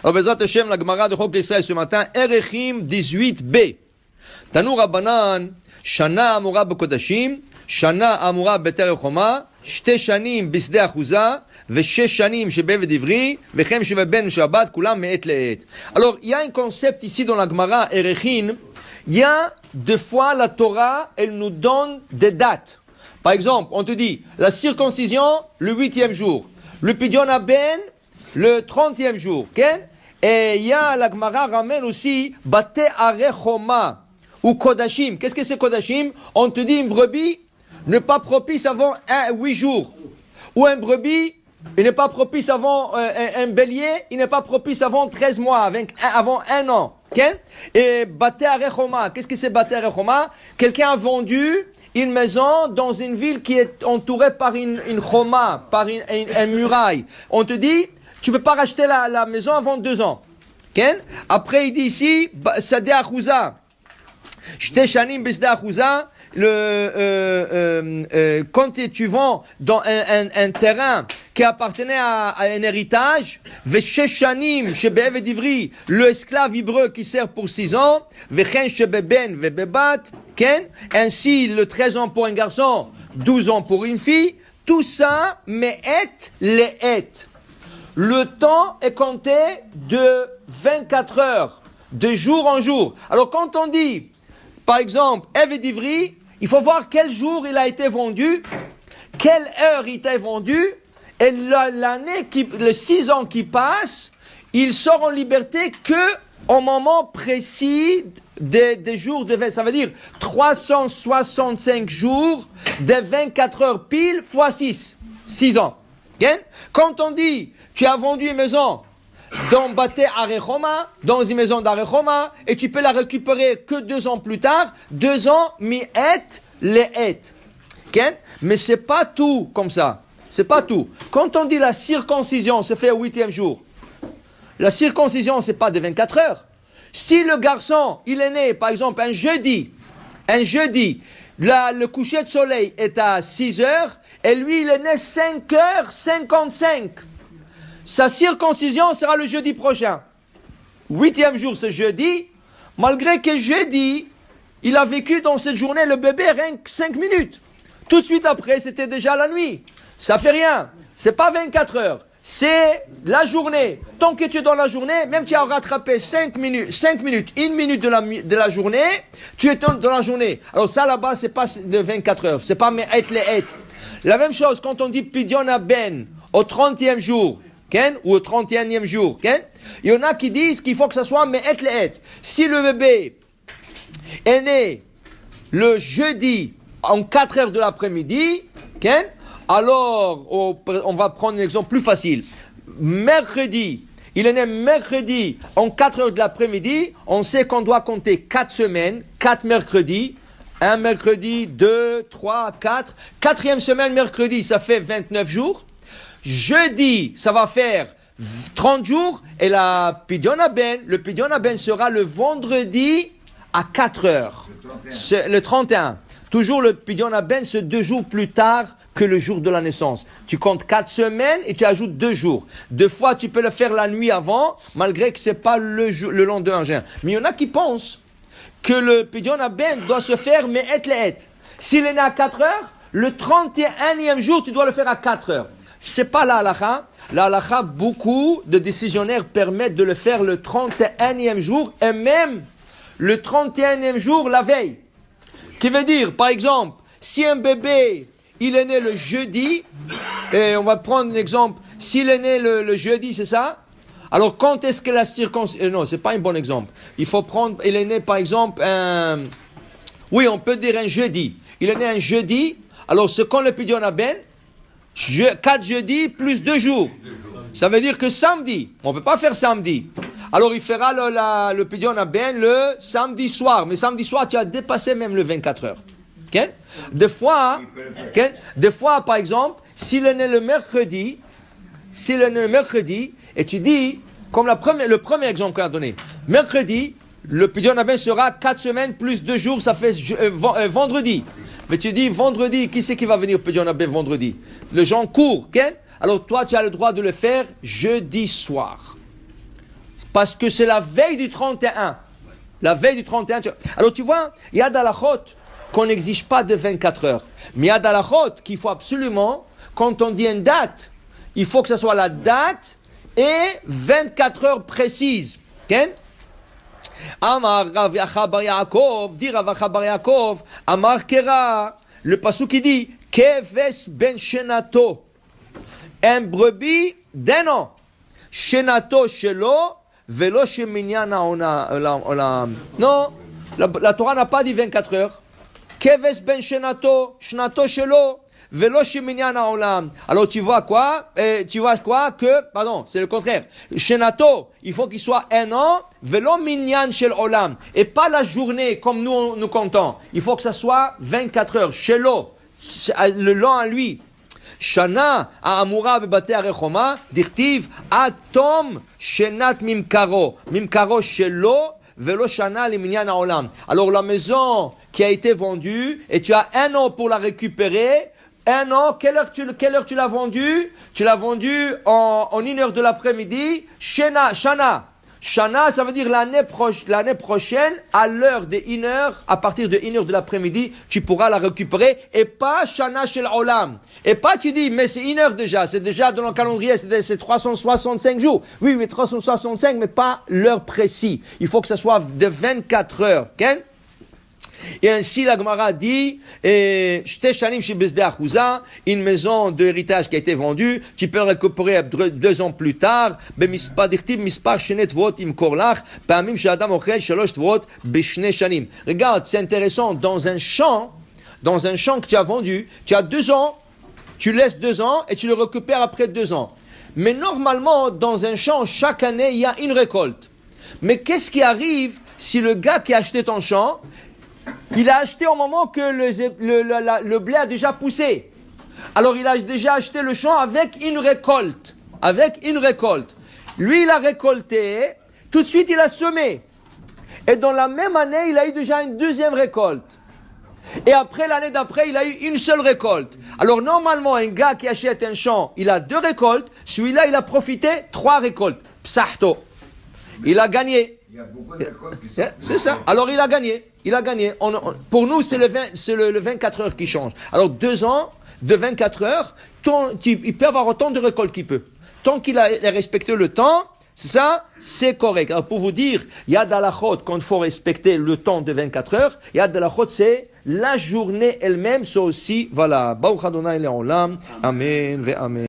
Alors, Bezrat Hashem, la Gemara de Chok l'Israël ce matin, Erechim 18b. Tanou Rabbanan, Shana Amura Bekodashim, Shana Amura Beter Choma, Shte Shanim Bisde Achouza, Veshesh Shanim Shebeved Ivri, Vechem Sheveben Shabbat, Kulam Me'et Le'et. Alors, il y a un concept ici dans la Gemara, Erechim, il y a deux fois la Torah, elle nous donne des dates. Par exemple, on te dit, la circoncision, le 8e jour. Le Pidyon Aben, le 30e jour. Okay? Et il y a, la Gemara ramène aussi, Bate Arechoma, ou Kodashim. Qu'est-ce que c'est Kodashim? On te dit, une brebis n'est pas propice avant 8 jours. Ou un brebis, il n'est pas propice avant un bélier, il n'est pas propice avant 13 mois, avant 1 an. Okay? Et Bate Arechoma, qu'est-ce que c'est Bate Arechoma? Quelqu'un a vendu une maison dans une ville qui est entourée par une choma, par une muraille. On te dit, tu peux pas racheter la maison avant 2 ans. Okay? Après, il dit ici, Sade Achouza. Shte Shanim Bisde Achouza. Quand tu vends dans un terrain qui appartenait à un héritage, Veshesh Shanim Shebeved Ivri, le esclave hébreu qui sert pour 6 ans, Vechen Shebeben Vebebat, Ken, ainsi le 13 ans pour un garçon, 12 ans pour une fille, tout ça, Me'et Le'et. Le temps est compté de 24 heures, de jour en jour. Alors quand on dit, par exemple, Eved Ivri, il faut voir quel jour il a été vendu, quelle heure il a été vendu, et l'année les 6 ans qui passent, il sort en liberté que au moment précis des jours de 20. Ça veut dire 365 jours de 24 heures pile fois 6 ans. Okay? Quand on dit, tu as vendu une maison dans Bate Arechoma, dans une maison d'Arechoma, et tu peux la récupérer que 2 ans plus tard, 2 ans, Mi'et Le'et. Okay? Mais c'est pas tout comme ça. C'est pas tout. Quand on dit la circoncision se fait au 8e jour, la circoncision c'est pas de 24 heures. Si le garçon, il est né, par exemple, un jeudi, le coucher de soleil est à 6 heures, et lui il est né 5h55. Sa circoncision sera le jeudi prochain. 8e jour, ce jeudi. Malgré que jeudi, il a vécu dans cette journée, le bébé, rien que 5 minutes. Tout de suite après, c'était déjà la nuit. Ça fait rien. C'est pas 24 heures. C'est la journée. Tant que tu es dans la journée, même tu as rattrapé 5 minutes, 1 minute de la journée, tu es dans la journée. Alors ça là-bas, c'est pas de 24 heures. C'est pas Me'et Le'et. La même chose quand on dit Pidyon Aben au 30e jour. Ou au 31e jour. Il y en a qui disent qu'il faut que ça soit Me'et Le'et. Si le bébé est né le jeudi en 4 heures de l'après-midi, alors on va prendre un exemple plus facile. Mercredi, il est né mercredi en 4 heures de l'après-midi, on sait qu'on doit compter 4 semaines, 4 mercredis, un mercredi, 2, 3, 4. 4e semaine mercredi, ça fait 29 jours. Jeudi, ça va faire 30 jours, et le Pidyon Aben sera le vendredi à 4 heures. Le 31. Toujours le Pidyon Aben, c'est 2 jours plus tard que le jour de la naissance. Tu comptes 4 semaines et tu ajoutes 2 jours. 2 fois, tu peux le faire la nuit avant, malgré que c'est pas le lendemain. Mais il y en a qui pensent que le Pidyon Aben doit se faire Me'et Le'et. S'il est né à 4 heures, le 31e jour, tu dois le faire à 4 heures. C'est pas la halakha. La halakha, beaucoup de décisionnaires permettent de le faire le 31e jour et même le 31e jour la veille. Qui veut dire, par exemple, si un bébé, il est né le jeudi, et on va prendre un exemple, s'il est né le jeudi, c'est ça? Alors quand est-ce que la circoncision... non, c'est pas un bon exemple. Il faut prendre, il est né par exemple oui, on peut dire un jeudi. Il est né un jeudi, alors ce qu'on le Pidyon Aben, 4 jeudis plus 2 jours. Ça veut dire que samedi, on ne peut pas faire samedi. Alors il fera le Pidyon Aben le samedi soir. Mais samedi soir, tu as dépassé même le 24 heures. Okay? Des fois, par exemple, s'il est né le mercredi, et tu dis, comme le premier exemple qu'on a donné, mercredi, le Pidyon Aben sera 4 semaines plus 2 jours, ça fait vendredi. Mais tu dis vendredi, qui c'est qui va venir Pidyon Aben vendredi? Les gens courent, alors toi tu as le droit de le faire jeudi soir. Parce que c'est la veille du 31. La veille du 31. Alors tu vois, il y a d'alachot qu'on n'exige pas de 24 heures. Mais il y a d'alachot qu'il faut absolument, quand on dit une date, il faut que ce soit la date et 24 heures précises. Okay? Amar Rav Acha bar Yaakov, dit Rav Acha bar Yaakov, Amar Kera, le pasuk qui dit, Keves ben shenato, un brebis d'un an, shenato shelo, velo sheminyana ona. Non, la Torah n'a pas dit 24 heures. Keves ben shenato, shenato shelo, velo sheminyana olam. Alors tu vois quoi? Pardon, c'est le contraire. Shenato, il faut qu'il soit un an, velo minyan shel olam. Et pas la journée comme nous comptons. Il faut que ça soit 24 heures. Shelo, le long à lui. Shana Amura bebate arechoma, dirtiv atom shenat mimkaro. Mimkaro shelo, velo shana le minyan olam. Alors la maison qui a été vendue, et tu as un an pour la récupérer. Un an, quelle heure tu l'as vendu? Tu l'as vendu en 1h de l'après-midi. Shana. Shana, ça veut dire l'année prochaine, à l'heure de 1h, à partir de 1h de l'après-midi, tu pourras la récupérer. Et pas Shana shel Olam. Et pas tu dis, mais c'est 1h déjà. C'est déjà dans le calendrier, c'est 365 jours. Oui, 365, mais pas l'heure précise. Il faut que ça soit de 24 heures. Okay? Et ainsi la Gemara dit, une maison d'héritage qui a été vendue, tu peux récupérer 2 ans plus tard. Regarde, c'est intéressant, dans un champ que tu as vendu, tu as 2 ans, tu laisses 2 ans et tu le récupères après 2 ans. Mais normalement, dans un champ, chaque année, il y a une récolte. Mais qu'est-ce qui arrive si le gars qui a acheté ton champ, il a acheté au moment que le blé a déjà poussé. Alors il a déjà acheté le champ avec une récolte. Lui, il a récolté. Tout de suite, il a semé. Et dans la même année, il a eu déjà une deuxième récolte. Et après, l'année d'après, il a eu une seule récolte. Alors normalement, un gars qui achète un champ, il a 2 récoltes. Celui-là, il a profité 3 récoltes. Psahto. Il a gagné. Il y a beaucoup de récoltes qui sont... C'est ça. Alors il a gagné. Pour nous, c'est le 24 heures qui change. Alors 2 ans de 24 heures, il peut avoir autant de récoltes qu'il peut. Tant qu'il a respecté le temps, ça, c'est correct. Alors pour vous dire, il y a d'alachot quand il faut respecter le temps de 24 heures. Il y a d'alachot, c'est la journée elle-même, c'est aussi, voilà. Baruch Adonai le'olam. Amen ve amen.